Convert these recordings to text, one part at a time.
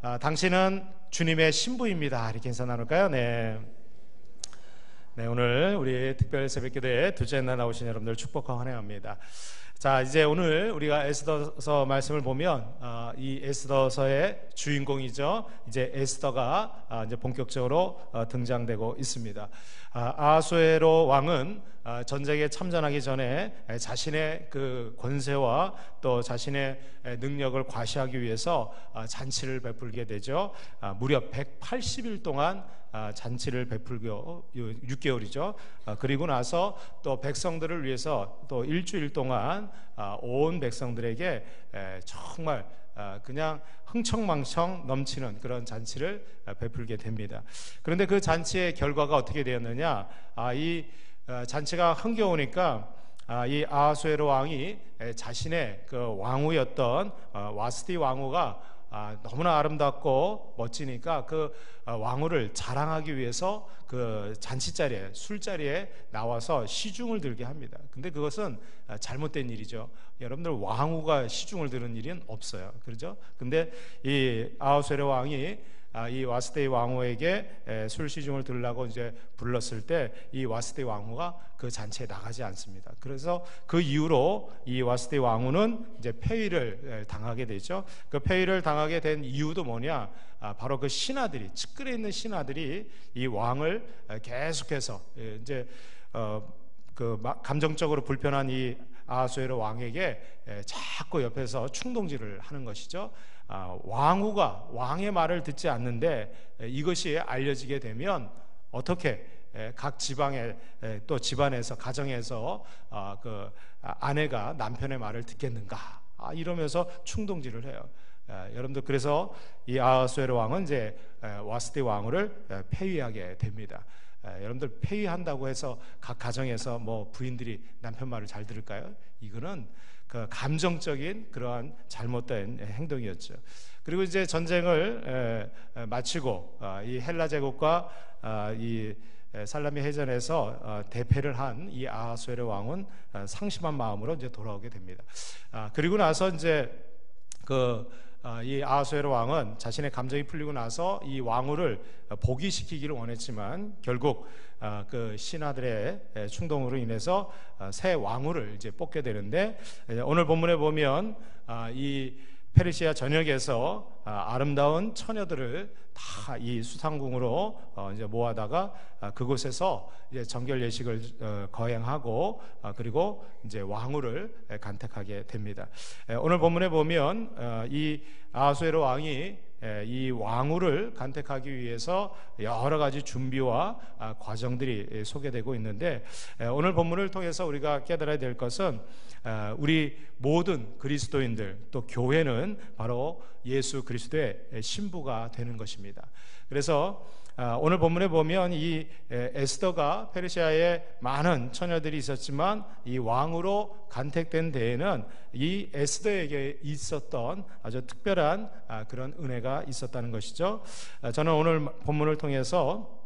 당신은 주님의 신부입니다. 이렇게 인사 나눌까요? 네. 네, 오늘 우리 특별 새벽기도에 둘째 날 나오신 여러분들 축복하고 환영합니다. 자, 이제 오늘 우리가 에스더서 말씀을 보면 이 에스더서의 주인공이죠. 이제 에스더가 이제 본격적으로 등장되고 있습니다. 아하수에로 왕은 전쟁에 참전하기 전에 자신의 그 권세와 또 자신의 능력을 과시하기 위해서 잔치를 베풀게 되죠. 무려 180일 동안 잔치를 베풀고 6개월이죠. 그리고 나서 또 백성들을 위해서 또 일주일 동안 온 백성들에게 정말 그냥 흥청망청 넘치는 그런 잔치를 베풀게 됩니다. 그런데 그 잔치의 결과가 어떻게 되었느냐? 이 잔치가 흥겨우니까 이 아하수에로 왕이 자신의 그 왕후였던 와스티 왕후가 너무나 아름답고 멋지니까 그 왕후를 자랑하기 위해서 그 잔치자리에, 술자리에 나와서 시중을 들게 합니다. 근데 그것은 잘못된 일이죠. 여러분들, 왕후가 시중을 드는 일은 없어요. 그렇죠? 근데 이 아하수에로 왕이 이 와스티 왕후에게 술 시중을 들으려고 이제 불렀을 때 이 와스티 왕후가 그 잔치에 나가지 않습니다. 그래서 그 이후로 이 와스티 왕후는 이제 폐위를 당하게 되죠. 그 폐위를 당하게 된 이유도 뭐냐? 바로 그 신하들이, 측근에 있는 신하들이 이 왕을 계속해서 이제 그 감정적으로 불편한 이 아하수에로 왕에게 자꾸 옆에서 충동질을 하는 것이죠. 왕후가 왕의 말을 듣지 않는데 이것이 알려지게 되면 어떻게 각 지방에 또 집안에서 가정에서 그 아내가 남편의 말을 듣겠는가, 이러면서 충동질을 해요. 여러분들, 그래서 이 아하수에로 왕은 이제 와스티 왕후를 폐위하게 됩니다. 여러분들, 폐위한다고 해서 각 가정에서 뭐 부인들이 남편 말을 잘 들을까요? 이거는 그 감정적인 그러한 잘못된 행동이었죠. 그리고 이제 전쟁을 마치고 이 헬라 제국과 이 살라미 해전에서 대패를 한 이 아하수에로 왕은 상심한 마음으로 이제 돌아오게 됩니다. 그리고 나서 이제 이 아하수에로 왕은 자신의 감정이 풀리고 나서 이 왕후를 복위시키기를 원했지만 결국 그 신하들의 충동으로 인해서 새 왕후를 이제 뽑게 되는데, 오늘 본문에 보면 이 페르시아 전역에서 아름다운 처녀들을 다 이 수상궁으로 이제 모아다가 그곳에서 이제 정결 예식을 거행하고 그리고 이제 왕후를 간택하게 됩니다. 오늘 본문에 보면 이 아하수에로 왕이 이 왕후를 간택하기 위해서 여러 가지 준비와 과정들이 소개되고 있는데, 오늘 본문을 통해서 우리가 깨달아야 될 것은 우리 모든 그리스도인들, 또 교회는 바로 예수 그리스도의 신부가 되는 것입니다. 그래서 오늘 본문에 보면 이 에스더가 페르시아에 많은 처녀들이 있었지만 이 왕으로 간택된 데에는 이 에스더에게 있었던 아주 특별한 그런 은혜가 있었다는 것이죠. 저는 오늘 본문을 통해서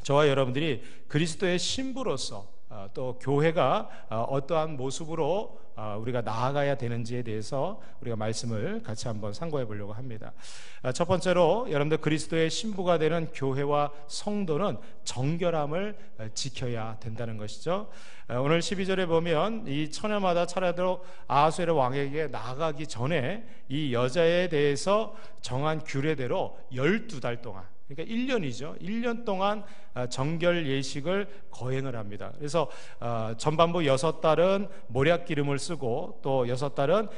저와 여러분들이 그리스도의 신부로서 또 교회가 어떠한 모습으로 우리가 나아가야 되는지에 대해서 우리가 말씀을 같이 한번 상고해 보려고 합니다. 첫 번째로, 여러분들, 그리스도의 신부가 되는 교회와 성도는 정결함을 지켜야 된다는 것이죠. 오늘 12절에 보면 이 처녀마다 차례대로 아하수에로 왕에게 나아가기 전에 이 여자에 대해서 정한 규례대로 12달 동안, 그러니까 1년이죠. 1년 동안 정결 예식을 거행을 합니다. 그래서 전반부 6달은 모략 기름을 쓰고 또 6달은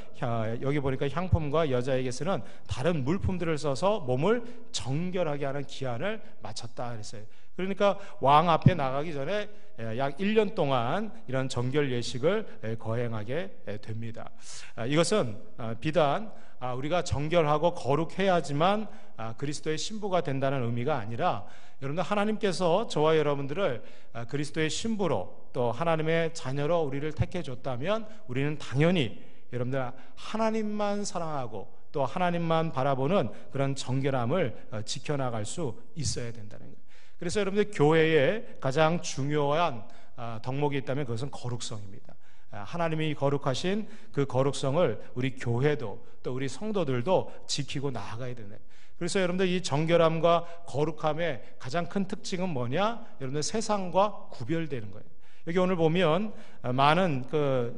여기 보니까 향품과 여자에게 쓰는 다른 물품들을 써서 몸을 정결하게 하는 기한을 마쳤다 그랬어요. 그러니까 왕 앞에 나가기 전에 약 1년 동안 이런 정결 예식을 거행하게 됩니다. 이것은 비단 우리가 정결하고 거룩해야지만 그리스도의 신부가 된다는 의미가 아니라, 여러분들, 하나님께서 저와 여러분들을 그리스도의 신부로 또 하나님의 자녀로 우리를 택해 줬다면 우리는 당연히 여러분들 하나님만 사랑하고 또 하나님만 바라보는 그런 정결함을 지켜나갈 수 있어야 된다는 거예요. 그래서 여러분들, 교회에 가장 중요한 덕목이 있다면 그것은 거룩성입니다. 하나님이 거룩하신 그 거룩성을 우리 교회도 또 우리 성도들도 지키고 나아가야 되는. 그래서 여러분들 이 정결함과 거룩함의 가장 큰 특징은 뭐냐? 여러분들 세상과 구별되는 거예요. 여기 오늘 보면 많은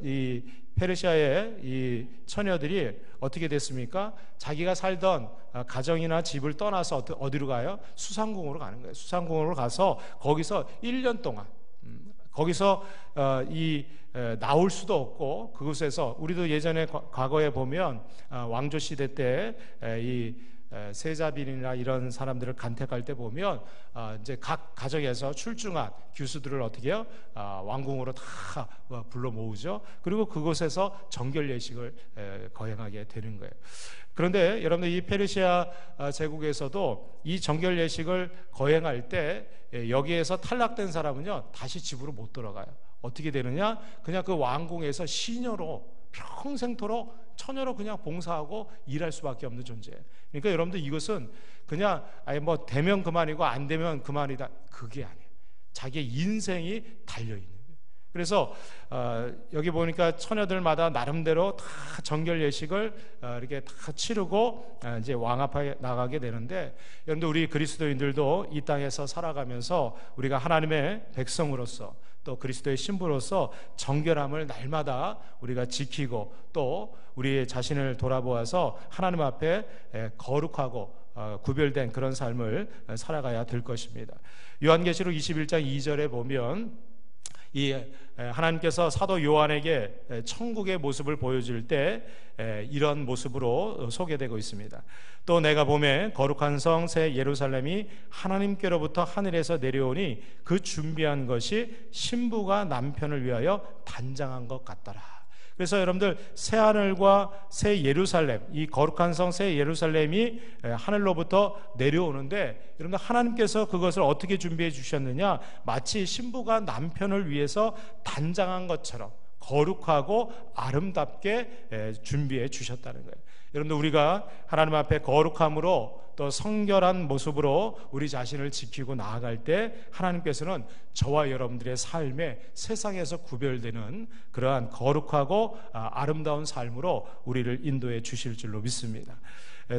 이 페르시아의 이 처녀들이 어떻게 됐습니까? 자기가 살던 가정이나 집을 떠나서 어디로 가요? 수상궁으로 가는 거예요. 수상궁으로 가서 거기서 1년 동안 거기서 나올 수도 없고, 그곳에서 우리도 예전에 과거에 보면 왕조 시대 때 이 세자빈이나 이런 사람들을 간택할 때 보면 이제 각 가정에서 출중한 교수들을 어떻게 해요? 왕궁으로 다 불러 모으죠. 그리고 그곳에서 정결 예식을 거행하게 되는 거예요. 그런데 여러분들 이 페르시아 제국에서도 이 정결 예식을 거행할 때 여기에서 탈락된 사람은요 다시 집으로 못 돌아가요. 어떻게 되느냐? 그냥 그 왕궁에서 시녀로 평생토록 처녀로 그냥 봉사하고 일할 수밖에 없는 존재예요. 그러니까 여러분들 이것은 그냥 뭐 되면 그만이고 안 되면 그만이다, 그게 아니에요. 자기의 인생이 달려있는 거예요. 그래서 여기 보니까 처녀들마다 나름대로 다 정결 예식을 이렇게 다 치르고 이제 왕 앞에 나가게 되는데, 여러분들 우리 그리스도인들도 이 땅에서 살아가면서 우리가 하나님의 백성으로서 또 그리스도의 신부로서 정결함을 날마다 우리가 지키고 또 우리 자신을 돌아보아서 하나님 앞에 거룩하고 구별된 그런 삶을 살아가야 될 것입니다. 요한계시록 21장 2절에 보면 이 하나님께서 사도 요한에게 천국의 모습을 보여줄 때 이런 모습으로 소개되고 있습니다. 또 내가 보매 거룩한 성 새 예루살렘이 하나님께로부터 하늘에서 내려오니 그 준비한 것이 신부가 남편을 위하여 단장한 것 같더라. 그래서 여러분들 새 하늘과 새 예루살렘, 이 거룩한 성 새 예루살렘이 하늘로부터 내려오는데, 여러분들 하나님께서 그것을 어떻게 준비해 주셨느냐? 마치 신부가 남편을 위해서 단장한 것처럼 거룩하고 아름답게 준비해 주셨다는 거예요. 여러분들 우리가 하나님 앞에 거룩함으로 또 성결한 모습으로 우리 자신을 지키고 나아갈 때 하나님께서는 저와 여러분들의 삶에 세상에서 구별되는 그러한 거룩하고 아름다운 삶으로 우리를 인도해 주실 줄로 믿습니다.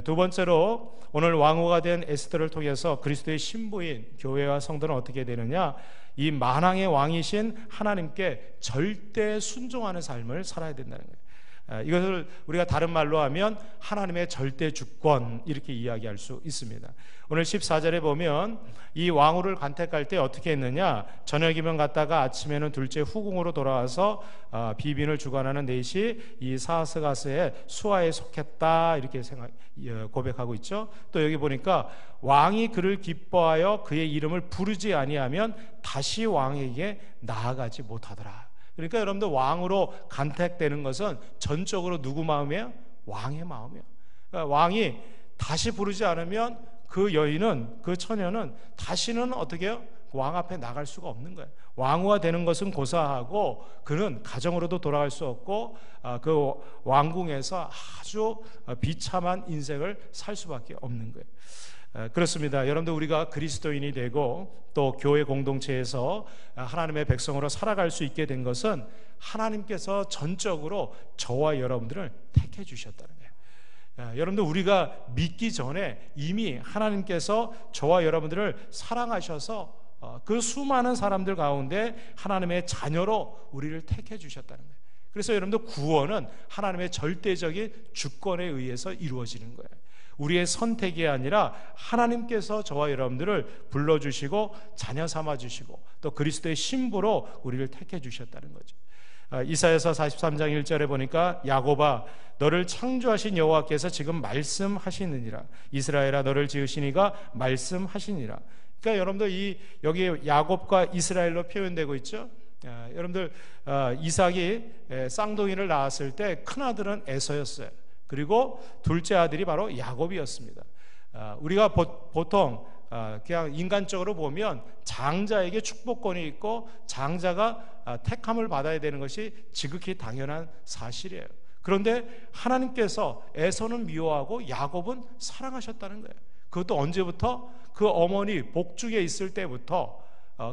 두 번째로 오늘 왕후가 된 에스더를 통해서 그리스도의 신부인 교회와 성도는 어떻게 되느냐? 이 만왕의 왕이신 하나님께 절대 순종하는 삶을 살아야 된다는 거예요. 이것을 우리가 다른 말로 하면 하나님의 절대 주권, 이렇게 이야기할 수 있습니다. 오늘 14절에 보면 이 왕후를 간택할 때 어떻게 했느냐? 저녁이면 갔다가 아침에는 둘째 후궁으로 돌아와서 비빈을 주관하는 넷이 이 사스가스의 수하에 속했다, 이렇게 고백하고 있죠. 또 여기 보니까 왕이 그를 기뻐하여 그의 이름을 부르지 아니하면 다시 왕에게 나아가지 못하더라. 그러니까 여러분들 왕으로 간택되는 것은 전적으로 누구 마음이에요? 왕의 마음이에요. 그러니까 왕이 다시 부르지 않으면 그 여인은, 그 처녀는 다시는 어떻게 해요? 왕 앞에 나갈 수가 없는 거예요. 왕후가 되는 것은 고사하고 그는 가정으로도 돌아갈 수 없고 그 왕궁에서 아주 비참한 인생을 살 수밖에 없는 거예요. 그렇습니다. 여러분들 우리가 그리스도인이 되고 또 교회 공동체에서 하나님의 백성으로 살아갈 수 있게 된 것은 하나님께서 전적으로 저와 여러분들을 택해 주셨다는 거예요. 여러분들 우리가 믿기 전에 이미 하나님께서 저와 여러분들을 사랑하셔서 그 수많은 사람들 가운데 하나님의 자녀로 우리를 택해 주셨다는 거예요. 그래서 여러분들 구원은 하나님의 절대적인 주권에 의해서 이루어지는 거예요. 우리의 선택이 아니라 하나님께서 저와 여러분들을 불러주시고 자녀 삼아주시고 또 그리스도의 신부로 우리를 택해 주셨다는 거죠. 이사야서 43장 1절에 보니까 야곱아 너를 창조하신 여호와께서 지금 말씀하시느니라, 이스라엘아 너를 지으신 이가 말씀하시니라. 그러니까 여러분들 여기 야곱과 이스라엘로 표현되고 있죠. 여러분들 이삭이 쌍둥이를 낳았을 때 큰아들은 에서였어요. 그리고 둘째 아들이 바로 야곱이었습니다. 우리가 보통 그냥 인간적으로 보면 장자에게 축복권이 있고 장자가 택함을 받아야 되는 것이 지극히 당연한 사실이에요. 그런데 하나님께서 에서는 미워하고 야곱은 사랑하셨다는 거예요. 그것도 언제부터? 그 어머니 복중에 있을 때부터.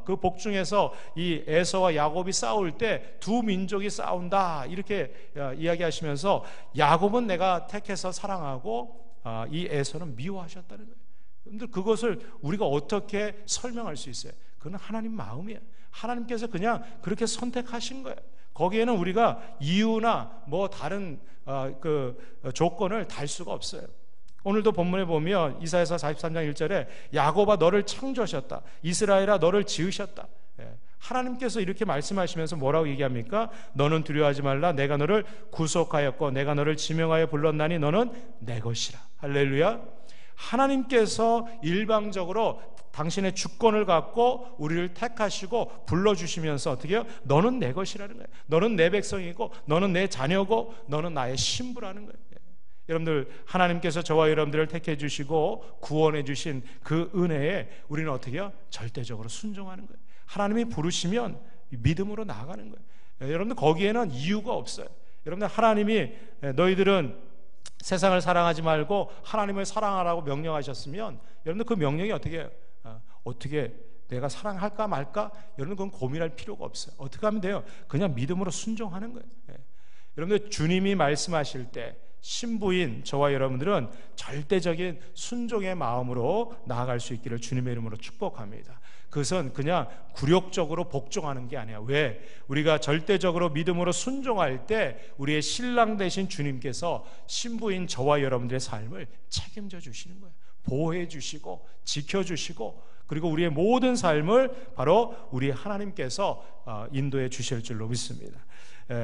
그 복중에서 이 에서와 야곱이 싸울 때 두 민족이 싸운다, 이렇게 이야기하시면서 야곱은 내가 택해서 사랑하고 이 에서는 미워하셨다는 거예요. 여러분들 그것을 우리가 어떻게 설명할 수 있어요? 그건 하나님 마음이에요. 하나님께서 그냥 그렇게 선택하신 거예요. 거기에는 우리가 이유나 뭐 다른 조건을 달 수가 없어요. 오늘도 본문에 보면 이사야서 43장 1절에 야곱아 너를 창조하셨다, 이스라엘아 너를 지으셨다. 하나님께서 이렇게 말씀하시면서 뭐라고 얘기합니까? 너는 두려워하지 말라, 내가 너를 구속하였고 내가 너를 지명하여 불렀나니 너는 내 것이라. 할렐루야. 하나님께서 일방적으로 당신의 주권을 갖고 우리를 택하시고 불러주시면서 어떻게 해요? 너는 내 것이라는 거예요. 너는 내 백성이고 너는 내 자녀고 너는 나의 신부라는 거예요. 여러분들, 하나님께서 저와 여러분들을 택해 주시고 구원해 주신 그 은혜에 우리는 어떻게 해요? 절대적으로 순종하는 거예요. 하나님이 부르시면 믿음으로 나아가는 거예요. 여러분들 거기에는 이유가 없어요. 여러분들 하나님이 너희들은 세상을 사랑하지 말고 하나님을 사랑하라고 명령하셨으면 여러분들 그 명령이 어떻게 해요? 어떻게 내가 사랑할까 말까? 여러분 그건 고민할 필요가 없어요. 어떻게 하면 돼요? 그냥 믿음으로 순종하는 거예요. 여러분들 주님이 말씀하실 때 신부인 저와 여러분들은 절대적인 순종의 마음으로 나아갈 수 있기를 주님의 이름으로 축복합니다. 그것은 그냥 굴욕적으로 복종하는 게 아니야. 왜? 우리가 절대적으로 믿음으로 순종할 때 우리의 신랑 되신 주님께서 신부인 저와 여러분들의 삶을 책임져 주시는 거예요. 보호해 주시고 지켜주시고, 그리고 우리의 모든 삶을 바로 우리 하나님께서 인도해 주실 줄로 믿습니다.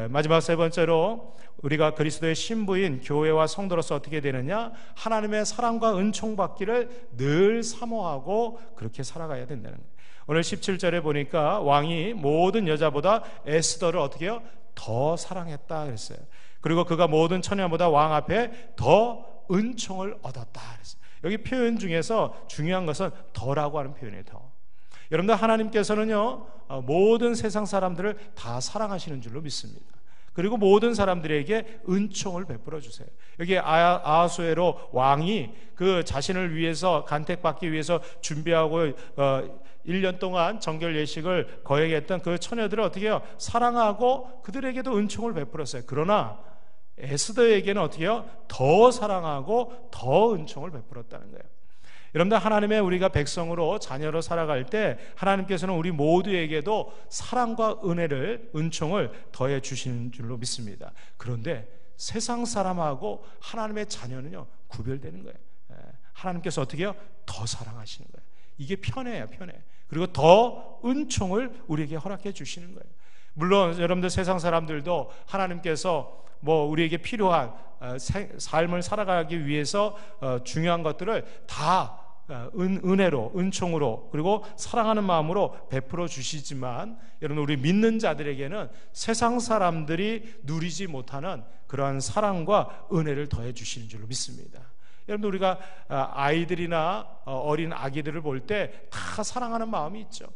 마지막 세 번째로 우리가 그리스도의 신부인 교회와 성도로서 어떻게 되느냐? 하나님의 사랑과 은총 받기를 늘 사모하고 그렇게 살아가야 된다는 거예요. 오늘 17절에 보니까 왕이 모든 여자보다 에스더를 어떻게 해요? 더 사랑했다 그랬어요. 그리고 그가 모든 처녀보다 왕 앞에 더 은총을 얻었다 그랬어요. 여기 표현 중에서 중요한 것은 더라고 하는 표현이에요. 더. 여러분들 하나님께서는요 모든 세상 사람들을 다 사랑하시는 줄로 믿습니다. 그리고 모든 사람들에게 은총을 베풀어 주세요. 여기 아하수에로 왕이 그 자신을 위해서 간택받기 위해서 준비하고 1년 동안 정결 예식을 거행했던 그 처녀들을 어떻게 해요? 사랑하고 그들에게도 은총을 베풀었어요. 그러나 에스더에게는 어떻게 해요? 더 사랑하고 더 은총을 베풀었다는 거예요. 여러분들 하나님의 우리가 백성으로 자녀로 살아갈 때 하나님께서는 우리 모두에게도 사랑과 은혜를 은총을 더해 주시는 줄로 믿습니다. 그런데 세상 사람하고 하나님의 자녀는요 구별되는 거예요. 하나님께서 어떻게 해요? 더 사랑하시는 거예요. 이게 편해요, 편해. 그리고 더 은총을 우리에게 허락해 주시는 거예요. 물론 여러분들 세상 사람들도 하나님께서 우리에게 필요한 삶을 살아가기 위해서 중요한 것들을 다 은혜로, 은총으로, 그리고 사랑하는 마음으로 베풀어 주시지만, 여러분 우리 믿는 자들에게는 세상 사람들이 누리지 못하는 그러한 사랑과 은혜를 더해 주시는 줄로 믿습니다. 여러분 우리가 아이들이나 어린 아기들을 볼 때 다 사랑하는 마음이 있죠.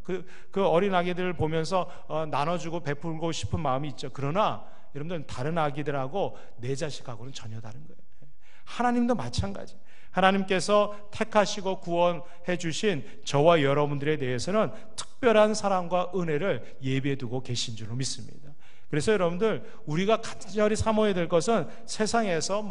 그 어린 아기들을 보면서 나눠주고 베풀고 싶은 마음이 있죠. 그러나 여러분들은 다른 아기들하고 내 자식하고는 전혀 다른 거예요. 하나님도 마찬가지. 하나님께서 택하시고 구원해 주신 저와 여러분들에 대해서는 특별한 사랑과 은혜를 예비해 두고 계신 줄로 믿습니다. 그래서 여러분들 우리가 간절히 사모해야 될 것은 세상에서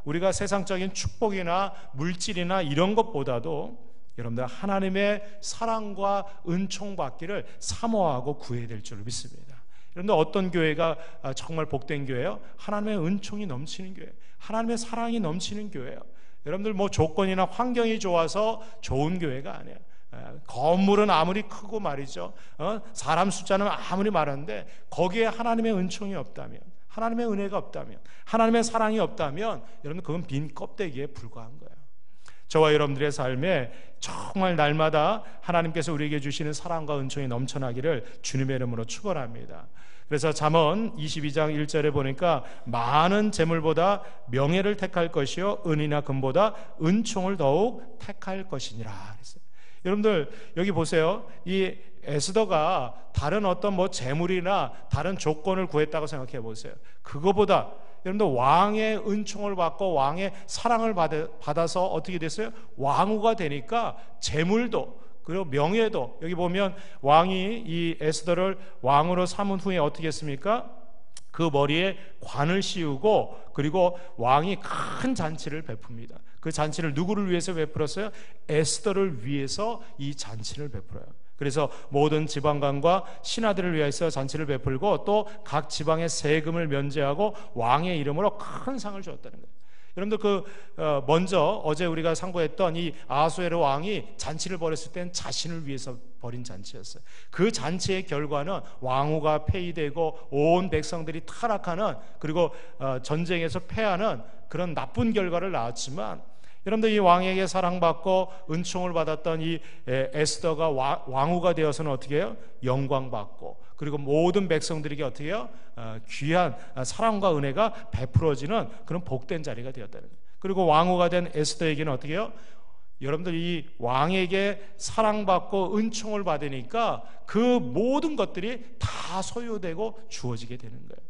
우리가 세상적인 축복이나 물질이나 이런 것보다도 여러분들 하나님의 사랑과 은총 받기를 사모하고 구해야 될 줄로 믿습니다. 여러분들 어떤 교회가 정말 복된 교회예요? 하나님의 은총이 넘치는 교회, 하나님의 사랑이 넘치는 교회예요. 여러분들 조건이나 환경이 좋아서 좋은 교회가 아니에요. 건물은 아무리 크고 말이죠, 사람 숫자는 아무리 많은데 거기에 하나님의 은총이 없다면, 하나님의 은혜가 없다면, 하나님의 사랑이 없다면 여러분 그건 빈 껍데기에 불과한 거예요. 저와 여러분들의 삶에 정말 날마다 하나님께서 우리에게 주시는 사랑과 은총이 넘쳐나기를 주님의 이름으로 축원합니다. 그래서 잠언 22장 1절에 보니까 많은 재물보다 명예를 택할 것이요 은이나 금보다 은총을 더욱 택할 것이니라 그랬어요. 여러분들 여기 보세요. 이 에스더가 다른 어떤 재물이나 다른 조건을 구했다고 생각해 보세요. 그거보다 여러분들 왕의 은총을 받고 왕의 사랑을 받아서 어떻게 됐어요? 왕후가 되니까 재물도 그리고 명예도, 여기 보면 왕이 이 에스더를 왕으로 삼은 후에 어떻게 했습니까? 그 머리에 관을 씌우고 그리고 왕이 큰 잔치를 베풉니다. 그 잔치를 누구를 위해서 베풀었어요? 에스더를 위해서 이 잔치를 베풀어요. 그래서 모든 지방관과 신하들을 위해서 잔치를 베풀고 또 각 지방의 세금을 면제하고 왕의 이름으로 큰 상을 주었다는 거예요. 여러분들 먼저 어제 우리가 상고했던 이 아하수에로 왕이 잔치를 벌였을 때는 자신을 위해서 벌인 잔치였어요. 그 잔치의 결과는 왕후가 폐위되고 온 백성들이 타락하는, 그리고 전쟁에서 패하는 그런 나쁜 결과를 낳았지만, 여러분들 이 왕에게 사랑받고 은총을 받았던 이 에스더가 왕후가 되어서는 어떻게 해요? 영광받고, 그리고 모든 백성들에게 어떻게 해요? 귀한 사랑과 은혜가 베풀어지는 그런 복된 자리가 되었다는 거예요. 그리고 왕후가 된 에스더에게는 어떻게 해요? 여러분들 이 왕에게 사랑받고 은총을 받으니까 그 모든 것들이 다 소유되고 주어지게 되는 거예요.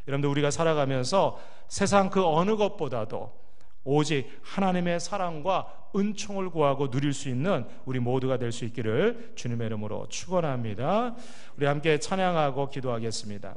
여러분들 우리가 살아가면서 세상 그 어느 것보다도 오직 하나님의 사랑과 은총을 구하고 누릴 수 있는 우리 모두가 될 수 있기를 주님의 이름으로 축원합니다. 우리 함께 찬양하고 기도하겠습니다.